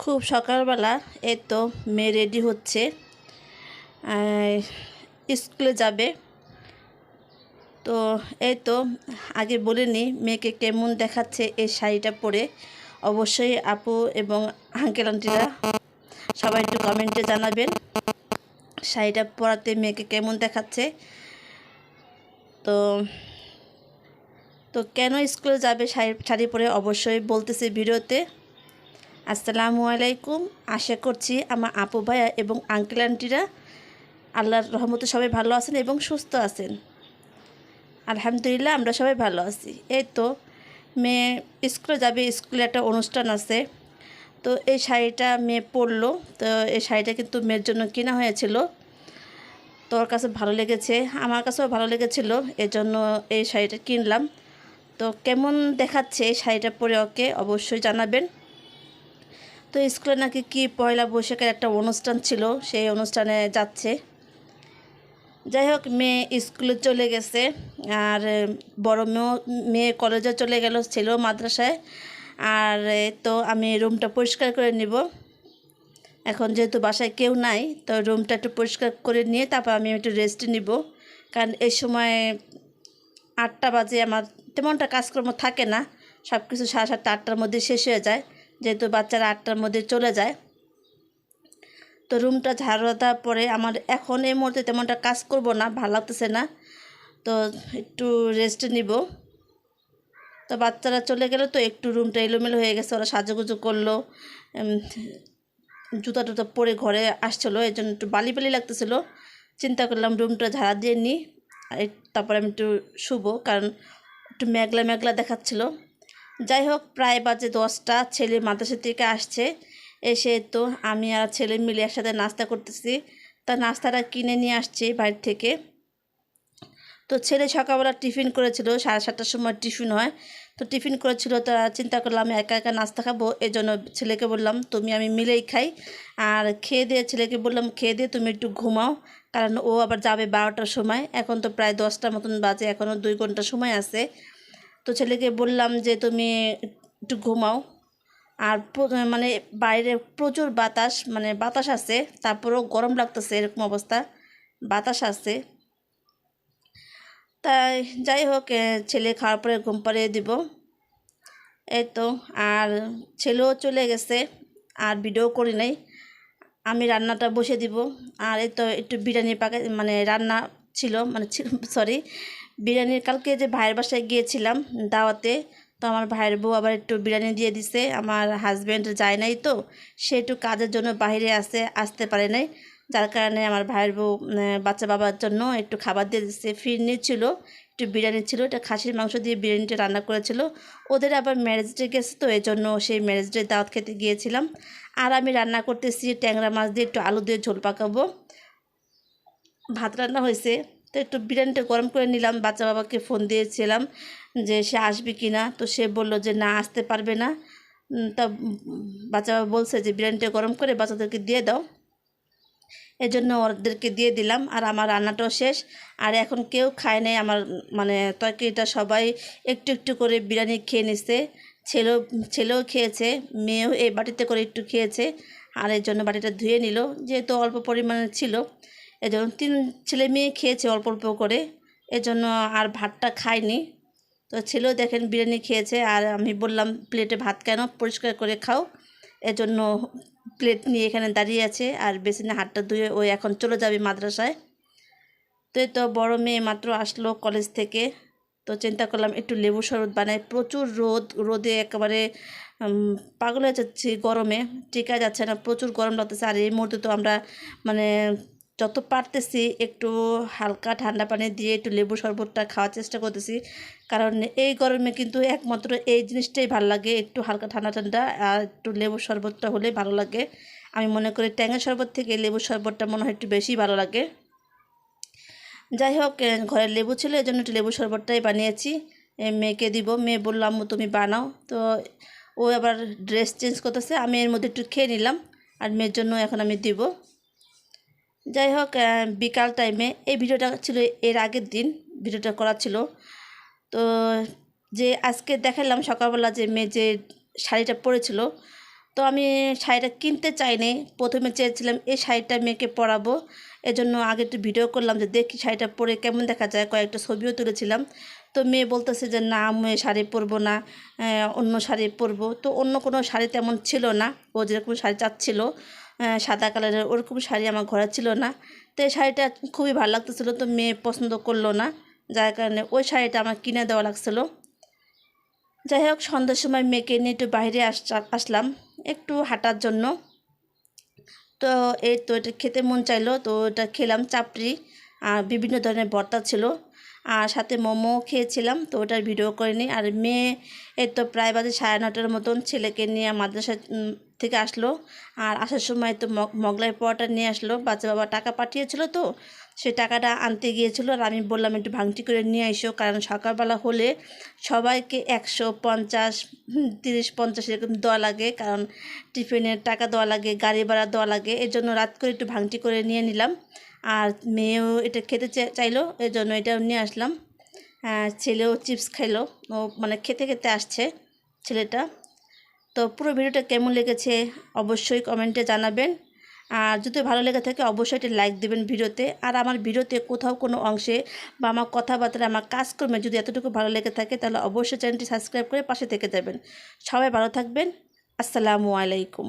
খুব সকালবেলা এই তো মেয়ে রেডি হচ্ছে, স্কুলে যাবে। তো এই তো আগে বলে নিই মেয়েকে কেমন দেখাচ্ছে এই শাড়িটা পরে। অবশ্যই আপু এবং আঙ্কেল আন্টিরা সবাই একটু কমেন্টে জানাবেন শাড়িটা পরাতে মেয়েকে কেমন দেখাচ্ছে। তো তো কেন স্কুলে যাবে শাড়ি পরে অবশ্যই বলতেছি ভিডিওতে। আসসালামু আলাইকুম। আশা করছি আমার আপু ভাইয়া এবং আঙ্কেল আন্টিরা আল্লাহর রহমতে সবাই ভালো আছেন এবং সুস্থ আছেন। আলহামদুলিল্লাহ আমরা সবাই ভালো আছি। এই তো মেয়ে স্কুলে যাবে, স্কুলে একটা অনুষ্ঠান আছে। তো এই শাড়িটা মেয়ে পরলো। তো এই শাড়িটা কিন্তু মেয়ের জন্য কেনা হয়েছিল। তোর কাছে ভালো লেগেছে, আমার কাছেও ভালো লেগেছিল, এজন্য এই শাড়িটা কিনলাম। তো কেমন দেখাচ্ছে এই শাড়িটা পরে ওকে অবশ্যই জানাবেন। তো স্কুলে নাকি কি পয়লা বৈশাখের একটা অনুষ্ঠান ছিল, সেই অনুষ্ঠানে যাচ্ছে। যাই হোক মেয়ে স্কুলে চলে গেছে, আর বড় মেয়ে কলেজে চলে গেল, ছেলেও মাদ্রাসায়। আর তো আমি রুমটা পরিষ্কার করে নিব। এখন যেহেতু বাসায় কেউ নাই, তো রুমটা একটু পরিষ্কার করে নিয়ে তারপর আমি একটু রেস্ট নিব। কারণ এই সময় 8টা বাজে, আমার তেমনটা কাজকর্ম থাকে না, সব কিছু 7:30 8টার মধ্যে শেষ হয়ে যায়, যেহেতু বাচ্চারা 8টার মধ্যে চলে যায়। তো রুমটা ঝাড়ু দেওয়ার পরে আমার এখন এই মুহূর্তে তেমনটা কাজ করব না, ভালো লাগতেছে না, তো একটু রেস্ট নিব। তো বাচ্চারা চলে গেলে তো একটু রুমটা এলোমেলো হয়ে গেছে, ওরা সাজুগুজু করলো, জুতা টুতা পরে ঘরে আসছিলো, এই জন্য একটু বালি বালি লাগতেছিলো। চিন্তা করলাম রুমটা ঝাড়া দিয়ে নিই, তারপরে আমি একটু শুবো, কারণ একটু মেঘলা মেঘলা দেখাচ্ছিলো। যাই হোক প্রায় বাজে 10টা, ছেলে মাদ্রাসা থেকে আসছে। এসে তো আমি আর ছেলে মিলে একসাথে নাস্তা করতেছি। তা নাস্তাটা কিনে নিয়ে আসছি বাইরে থেকে। তো ছেলে সকালবেলা টিফিন করেছিল, 7:30টার সময় টিফিন হয়। তো টিফিন করেছিল, তা চিন্তা করলাম একা একা নাস্তা খাবো, এই জন্য ছেলেকে বললাম তুমি আমি মিলেই খাই। আর খেয়ে দিয়ে ছেলেকে বললাম খেয়ে দিয়ে তুমি একটু ঘুমাও, কারণ ও আবার যাবে 12টার সময়। এখন তো প্রায় 10টার মতন বাজে, এখনও 2 ঘন্টা সময় আছে। তো ছেলেকে বললাম যে তুমি একটু ঘুমাও। আর মানে বাইরে প্রচুর বাতাস, মানে বাতাস আছে, তারপরেও গরম লাগতেছে, এরকম অবস্থা, বাতাস আছে। তাই যাই হোক ছেলে খাওয়ার পরে ঘুম পাড়িয়ে দিব। এই তো আর ছেলেও চলে গেছে, আর ভিডিও করি নাই, আমি রান্নাটা বসে দিব। আর এই তো একটু বিরিয়ানি মানে রান্না ছিল, মানে সরি, বিরিয়ানির কালকে যে ভাইয়ের বাসায় গিয়েছিলাম দাওয়াতে, তো আমার ভাইয়ের বউ আবার একটু বিরিয়ানি দিয়ে দিছে। আমার হাজব্যান্ড যায় নাই, তো সে একটু কাজের জন্য বাইরে আসতে পারে নাই, যার কারণে আমার ভাইয়ের বউ বাচ্চা বাবার জন্য একটু খাবার দিয়ে দিচ্ছে। ফিরনি ছিল, একটু বিরিয়ানি ছিল, এটা খাসির মাংস দিয়ে বিরিয়ানিটা রান্না করেছিল। ওদের আবার ম্যারেজ ডে গেছে, তো এই জন্য সেই ম্যারেজ ডে দাওয়াত খেতে গিয়েছিলাম। আর আমি রান্না করতেছি ট্যাংরা মাছ দিয়ে একটু আলু দিয়ে ঝোল পাকাবো। ভাত রান্না হয়েছে, তো একটু বিরিয়ানিটা গরম করে নিলাম। বাচ্চা বাবাকে ফোন দিয়েছিলাম যে সে আসবে কি না, তো সে বলল যে না আসতে পারবে না। তা বাচ্চা বাবা বলছে যে বিরিয়ানিটা গরম করে বাচ্চাদেরকে দিয়ে দাও, এজন্য ওদেরকে দিয়ে দিলাম। আর আমার রান্নাটাও শেষ, আর এখন কেউ খায় নাই আমার, মানে তরকারিটা সবাই একটু একটু করে বিরিয়ানি খেয়ে নিচ্ছে। ছেলেও খেয়েছে, মেয়েও এই বাটিতে করে একটু খেয়েছে। আর এর জন্য বাটিটা ধুয়ে নিল, যেহেতু অল্প পরিমাণে ছিল, এজন্য 3 ছেলে মেয়ে খেয়েছে অল্প অল্প করে, এজন্য আর ভাতটা খায়নি। তো ছেলেও দেখেন বিরিয়ানি খেয়েছে, আর আমি বললাম প্লেটে ভাত কেন, পরিষ্কার করে খাও, এজন্য প্লেট নিয়ে এখানে দাঁড়িয়ে আছে। আর বেসিনে হাতটা ধুয়ে ওই এখন চলে যাবে মাদ্রাসায়। তো এই তো বড় মেয়ে মাত্র আসলো কলেজ থেকে, তো চিন্তা করলাম একটু লেবু শরবত বানাই। প্রচুর রোদে একেবারে পাগল হয়ে যাচ্ছি গরমে, টিকা যাচ্ছে না, প্রচুর গরম লাগতেছে। আর এই মুহূর্তে তো আমরা মানে যত পারতেছি একটু হালকা ঠান্ডা পানি দিয়ে একটু লেবু শরবতটা খাওয়ার চেষ্টা করতেছি, কারণ এই গরমে কিন্তু একমাত্র এই জিনিসটাই ভালো লাগে, একটু হালকা ঠান্ডা ঠান্ডা আর একটু লেবু শরবতটা হলে ভালো লাগে। আমি মনে করি ট্যাঙের শরবত থেকে লেবু শরবতটা মনে হয় একটু বেশি ভালো লাগে। যাই হোক ঘরে লেবু ছিল, এই জন্য একটু লেবু শরবতটাই বানিয়েছি, মেয়েকে দিব। মেয়ে বললো আম্মু তুমি বানাও। তো ও আবার ড্রেস চেঞ্জ করতেছে, আমি এর মধ্যে একটু খেয়ে নিলাম, আর মেয়ের জন্য এখন আমি দিব। যাই হোক বিকাল টাইমে এই ভিডিওটা ছিল, এর আগের দিন ভিডিওটা করা ছিল। তো যে আজকে দেখালাম সকালবেলা যে মেয়ে যে শাড়িটা পরেছিল, তো আমি শাড়িটা কিনতে চাইনি, প্রথমে চেয়েছিলাম এই শাড়িটা মেয়েকে পরাবো, এজন্য আগে একটু ভিডিও করলাম যে দেখি শাড়িটা পরে কেমন দেখা যায়, কয়েকটা ছবিও তুলেছিলাম। তো মেয়ে বলতেছে যে না আমি এই শাড়ি পরবো না, অন্য শাড়ি পরবো। তো অন্য কোনো শাড়ি তেমন ছিল না, ও যেরকম শাড়ি চাচ্ছিল সাদা কালারের ওরকম শাড়ি আমার ঘরে ছিল না। তো এই শাড়িটা খুবই ভালো লাগতেছিলো, তো মেয়ে পছন্দ করলো না, যার কারণে ওই শাড়িটা আমার কিনে দেওয়া লাগছিলো। যাই হোক, সন্ধ্যার সময় মেয়েকে নিয়ে একটু বাইরে আসলাম একটু হাঁটার জন্য। তো এই তো এটা খেতে মন চাইলো, তো এটা খেলাম চাপড়ি, আর বিভিন্ন ধরনের ভর্তা ছিল, আর সাথে মোমো খেয়েছিলাম। তো ওটার ভিডিও করিনি। আর মেয়ে এই তো প্রায় বাজে 9:30 মতন ছেলেকে নিয়ে মাদ্রাসা থেকে আসলো। আর আসার সময় তো মোগলাই পোয়াটা নিয়ে আসলো, বাচ্চা বাবা টাকা পাঠিয়েছিল, তো সেই টাকাটা আনতে গিয়েছিল। আর আমি বললাম একটু ভাঙটি করে নিয়ে আইসো, কারণ সকালবেলা হলে সবাইকে 150, 30-50 এরকম দেওয়া লাগে, কারণ টিফিনের টাকা দেওয়া লাগে, গাড়ি ভাড়া দেওয়া লাগে। এর জন্য রাত করে একটু ভাঙটি করে নিয়ে নিলাম। আর মেয়েও এটা খেতে চাইলো, এর জন্য এটাও নিয়ে আসলাম। ছেলেও চিপস খাইলো, ও মানে খেতে খেতে আসছে ছেলেটা। তো পুরো ভিডিওটা কেমন লেগেছে অবশ্যই কমেন্টে জানাবেন। আর যদি ভালো লেগে থাকে অবশ্যই একটা লাইক দেবেন ভিডিওতে। আর আমার ভিডিওতে কোথাও কোনো অংশে বা আমার কথাবার্তা, আমার কাজকর্মে যদি এতটুকু ভালো লেগে থাকে, তাহলে অবশ্যই চ্যানেলটি সাবস্ক্রাইব করে পাশে থেকে যাবেন। সবাই ভালো থাকবেন। আসসালামু আলাইকুম।